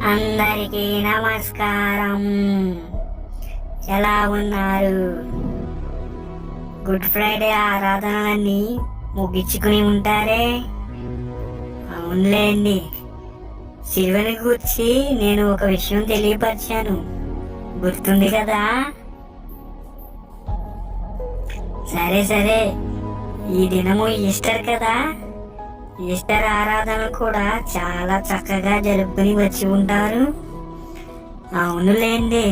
అందరికీ నమస్కారం. ఎలా ఉన్నారు? గుడ్ ఫ్రైడే ఆరాధనలన్నీ ముగించుకుని ఉంటారే. అవునులేండి, శిలువని గూర్చి నేను ఒక విషయం తెలియపరిచాను, గుర్తుంది కదా? సరే, ఈ దినము ఈస్టర్ కదా. ఈస్టర్ ఆరాధనలు కూడా చాలా చక్కగా జరుపుకుని వచ్చి ఉంటారు. అవునులేండి,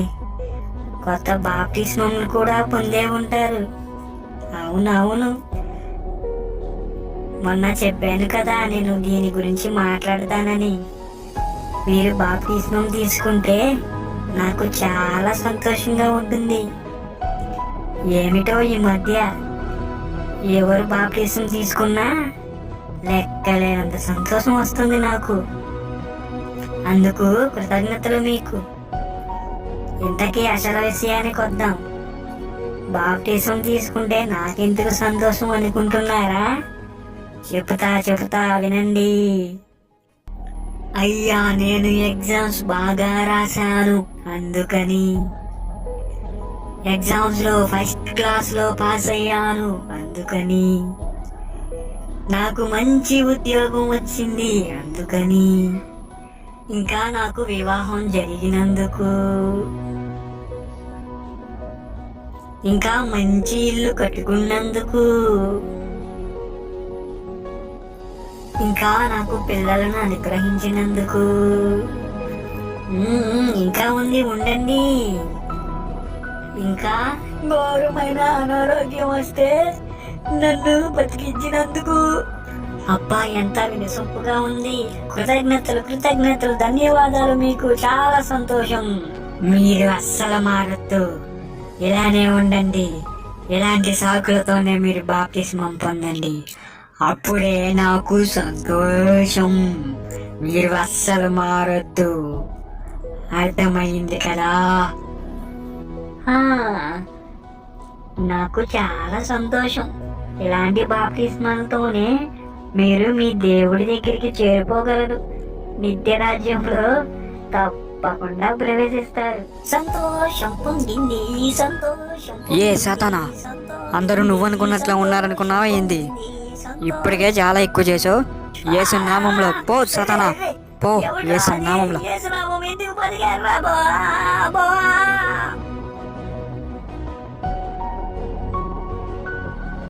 కొత్త బాప్టిస్మములు కూడా పొందే ఉంటారు. అవును, మొన్న చెప్పాను కదా నేను దీని గురించి మాట్లాడతానని. మీరు బాప్టిస్మం తీసుకుంటే నాకు చాలా సంతోషంగా ఉంటుంది. ఏమిటో ఈ మధ్య ఎవరు బాప్టిజం తీసుకున్నా లెక్కలేనంత సంతోషం వస్తుంది నాకు. అందుకు కృతజ్ఞతలు మీకు. ఇంతకీ అసలు విషయానికి వద్దాం. బాప్టిజం తీసుకుంటే నాకెందుకు సంతోషం అనుకుంటున్నారా? చెబుతా వినండి. అయ్యా, నేను ఎగ్జామ్స్ బాగా రాశాను, అందుకని. ఎగ్జామ్స్ లో ఫస్ట్ క్లాస్ లో పాస్ అయ్యాను, అందుకని. నాకు మంచి ఉద్యోగం వచ్చింది, అందుకని. ఇంకా నాకు వివాహం జరిగినందుకు, ఇంకా మంచి ఇల్లు కట్టుకున్నందుకు, ఇంకా నాకు పిల్లలను అనుగ్రహించినందుకు. ఇంకా ఉండండి. ఇంకా ఘోరమైన అనారోగ్యం వస్తే నన్ను బతికించినందుకు. అబ్బా, ఎంత వినసొంపుగా ఉంది. కృతజ్ఞతలు, ధన్యవాదాలు. మీకు చాలా సంతోషం. మీరు అస్సలు మారొద్దు, ఇలానే ఉండండి. ఇలాంటి సాకులతోనే మీరు బాప్తిస్మం పొందండి, అప్పుడే నాకు సంతోషం. మీరు అస్సలు మారొద్దు, అర్థమైంది కదా? నాకు చాలా సంతోషం. ఇలాంటి బాప్తిస్మాలతోనే మీరు మీ దేవుడి దగ్గరికి చేరిపోగలరు. నిత్య రాజ్యంలో తప్పకుండా ప్రవేశిస్తారు. సంతోషం పొందింది, సంతోషం. ఏ సాతానా, అందరూ నువ్వనుకున్నట్లా ఉన్నారనుకున్నావా ఏంది? ఇప్పటికే చాలా ఎక్కువ చేసావు. యేసు నామంలో పో సాతానా, పో. యేసు నామంలో.